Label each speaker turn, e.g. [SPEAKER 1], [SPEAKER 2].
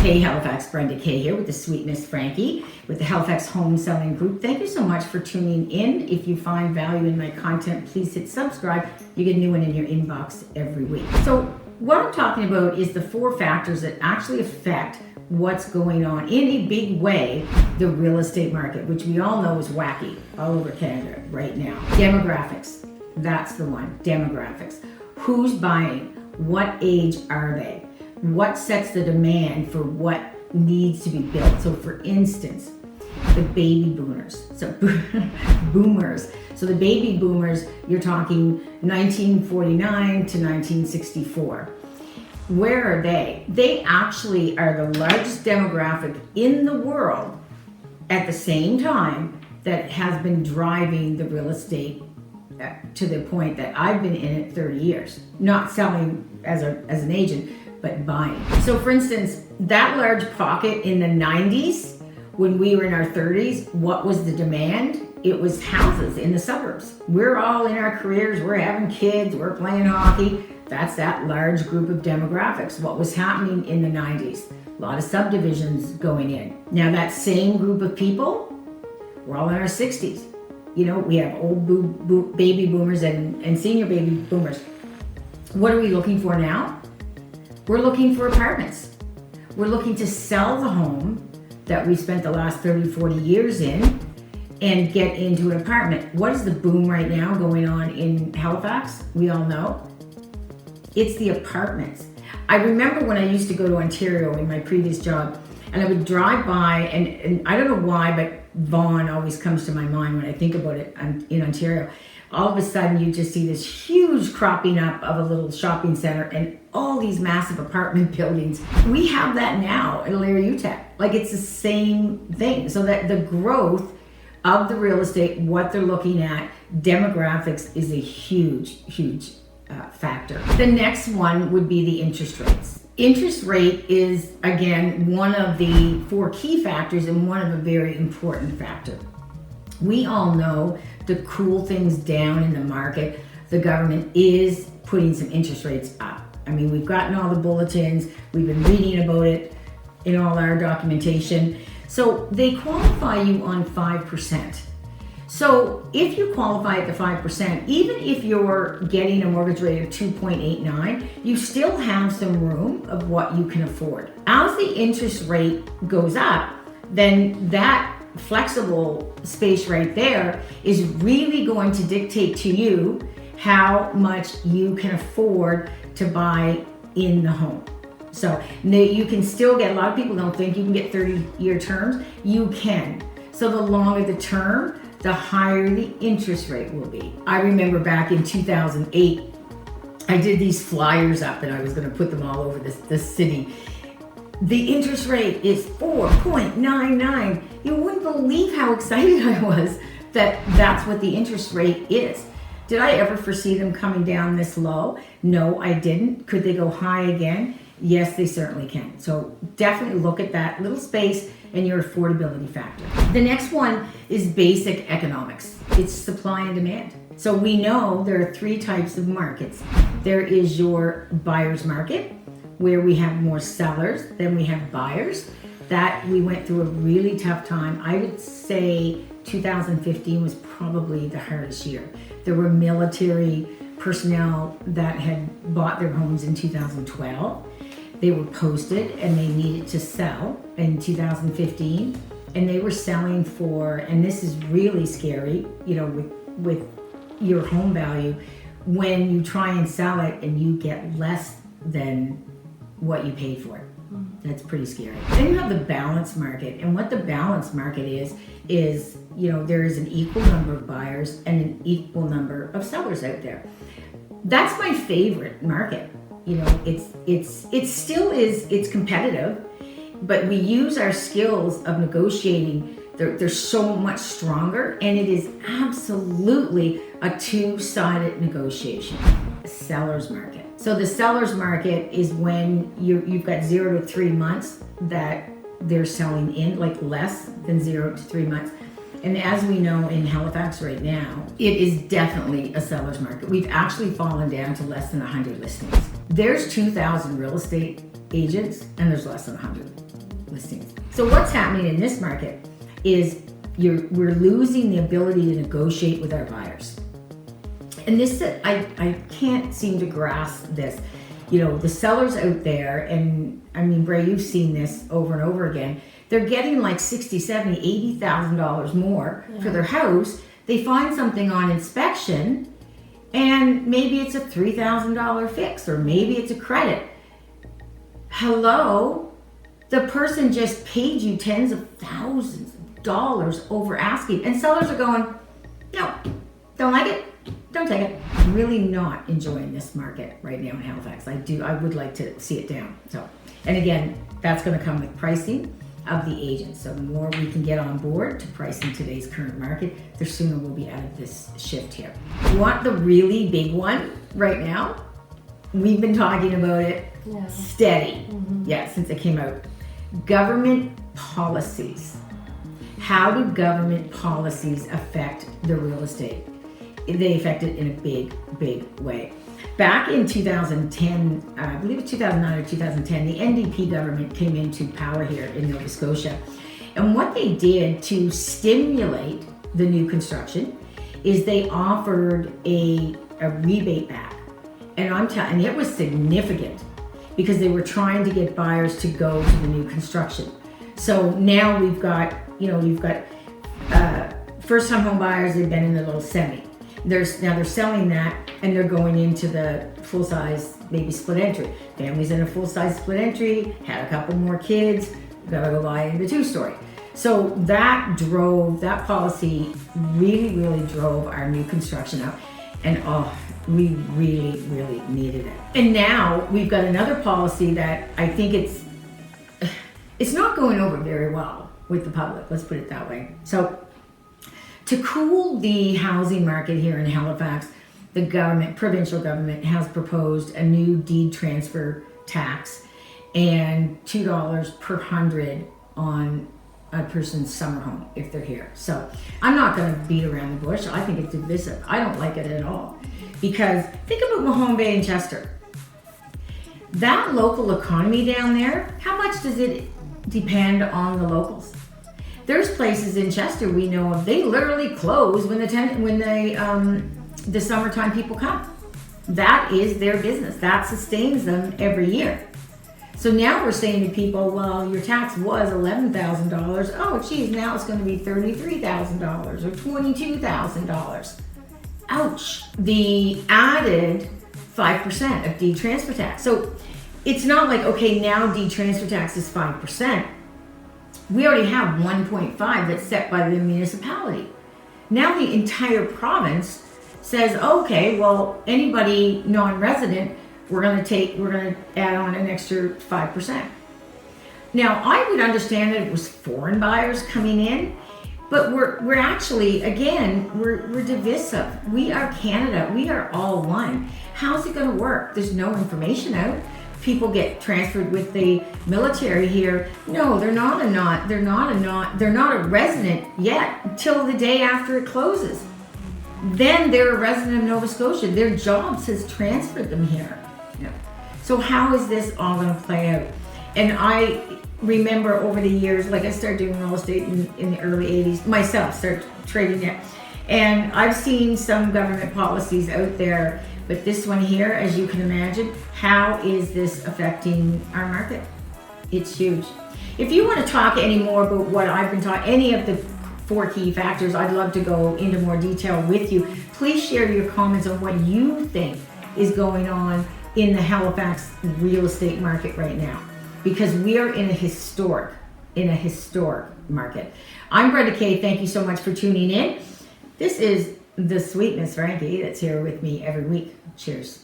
[SPEAKER 1] Hey Halifax, Brenda K here with the Sweet Miss Frankie with the Halifax Home Selling Group. Thank you so much for tuning in. If you find value in my content, please hit subscribe. You get a new one in your inbox every week. So what I'm talking about is the 4 factors that actually affect what's going on in a big way, the real estate market, which we all know is wacky all over Canada right now. Demographics, that's the one, demographics. Who's buying? What age are they? What sets the demand for what needs to be built? So for instance, the baby boomers. So boomers. So the baby boomers, you're talking 1949 to 1964. Where are they? They actually are the largest demographic in the world at the same time that has been driving the real estate to the point that I've been in it 30 years. Not selling as an agent, but buying. So for instance, that large pocket in the 90s, when we were in our 30s, what was the demand? It was houses in the suburbs. We're all in our careers, we're having kids, we're playing hockey. That's that large group of demographics. What was happening in the 90s? A lot of subdivisions going in. Now that same group of people, we're all in our 60s. You know, we have old baby boomers and senior baby boomers. What are we looking for now? We're looking for apartments. We're looking to sell the home that we spent the last 30, 40 years in and get into an apartment. What is the boom right now going on in Halifax? We all know. It's the apartments. I remember when I used to go to Ontario in my previous job, and I would drive by, and I don't know why, but Vaughan always comes to my mind when I think about it in Ontario. All of a sudden you just see this huge cropping up of a little shopping center and all these massive apartment buildings. We have that now in Utah. Like it's the same thing. So that the growth of the real estate, what they're looking at, demographics is a huge factor. The next one would be the interest rates. Interest rate is, again, one of the 4 key factors and one of a very important factor. We all know to cool things down in the market, the government is putting some interest rates up. I mean, we've gotten all the bulletins, we've been reading about it in all our documentation. So they qualify you on 5%. So if you qualify at the 5%, even if you're getting a mortgage rate of 2.89, you still have some room of what you can afford. As the interest rate goes up, then that flexible space right there is really going to dictate to you how much you can afford to buy in the home. So you can still get, a lot of people don't think you can get 30-year terms. You can. So the longer the term, the higher the interest rate will be. I remember back in 2008, I did these flyers up and I was going to put them all over the city. The interest rate is 4.99. You wouldn't believe how excited I was that that's what the interest rate is. Did I ever foresee them coming down this low? No, I didn't. Could they go high again? Yes, they certainly can. So definitely look at that little space and your affordability factor. The next one is basic economics. It's supply and demand. So we know there are 3 types of markets. There is your buyer's market, where we have more sellers than we have buyers. That we went through a really tough time. I would say 2015 was probably the hardest year. There were military personnel that had bought their homes in 2012. They were posted and they needed to sell in 2015, and they were selling for, and this is really scary, you know, with your home value, when you try and sell it and you get less than what you paid for it. That's pretty scary. Then you have the balanced market, and what the balanced market is, you know, there is an equal number of buyers and an equal number of sellers out there. That's my favorite market. You know, it still is, it's competitive, but we use our skills of negotiating. They're so much stronger, and it is absolutely a 2-sided negotiation. The seller's market. So the seller's market is when you've got 0 to 3 months that they're selling in, like less than 0 to 3 months. And as we know in Halifax right now, it is definitely a seller's market. We've actually fallen down to less than 100 listings. There's 2,000 real estate agents and there's less than 100. listings. So what's happening in this market is we're losing the ability to negotiate with our buyers. And this, I can't seem to grasp this. You know, the sellers out there, and I mean, Bray, you've seen this over and over again, they're getting like $60,000, $70,000, $80,000 more for their house. They find something on inspection, and maybe it's a $3,000 fix, or maybe it's a credit. Hello? The person just paid you tens of thousands of dollars over asking, and sellers are going, no, don't like it, don't take it. I'm really not enjoying this market right now in Halifax. I would like to see it down. So, and again, that's going to come with pricing of the agents. So the more we can get on board to price in today's current market, the sooner we'll be out of this shift here. You want the really big one right now? We've been talking about it steady, since it came out. Government policies. How do government policies affect the real estate? They affect it in a big, big way. Back in 2010, I believe it's 2009 or 2010, the NDP government came into power here in Nova Scotia. And what they did to stimulate the new construction is they offered a rebate back. And it was significant because they were trying to get buyers to go to the new construction. So now we've got first-time home buyers, they've been in the little semi. Now they're selling that, and they're going into the full-size, maybe split entry. Families in a full-size split entry, had a couple more kids, gotta go buy in the two-story. So that policy really, really drove our new construction up. And we really, really needed it. And now we've got another policy that I think it's not going over very well with the public, let's put it that way. So to cool the housing market here in Halifax, the provincial government has proposed a new deed transfer tax and $2 per 100 on a person's summer home if they're here. So I'm not going to beat around the bush. I think it's divisive. I don't like it at all. Because think about Mahone Bay and Chester. That local economy down there, how much does it depend on the locals? There's places in Chester we know of, they literally close when the summertime people come. That is their business. That sustains them every year. So now we're saying to people, well, your tax was $11,000. Oh, geez, now it's going to be $33,000 or $22,000. Ouch. The added 5% of deed transfer tax. So it's not like, okay, now deed transfer tax is 5%. We already have 1.5 that's set by the municipality. Now the entire province says, okay, well, anybody non-resident, we're going to add on an extra 5%. Now, I would understand that it was foreign buyers coming in, but we're actually, again, we're divisive. We are Canada. We are all one. How's it going to work? There's no information out. People get transferred with the military here. No, they're not a resident yet until the day after it closes. Then they're a resident of Nova Scotia. Their jobs has transferred them here. Yeah. So how is this all going to play out? And I remember over the years, like I started doing real estate in the early 80s, myself started trading it. And I've seen some government policies out there, but this one here, as you can imagine, how is this affecting our market? It's huge. If you want to talk any more about what I've been talking, any of the 4 key factors, I'd love to go into more detail with you. Please share your comments on what you think is going on in the Halifax real estate market right now, because we are in a historic market. I'm Brenda K. Thank you so much for tuning in. This is the sweet Miss Frankie that's here with me every week. Cheers.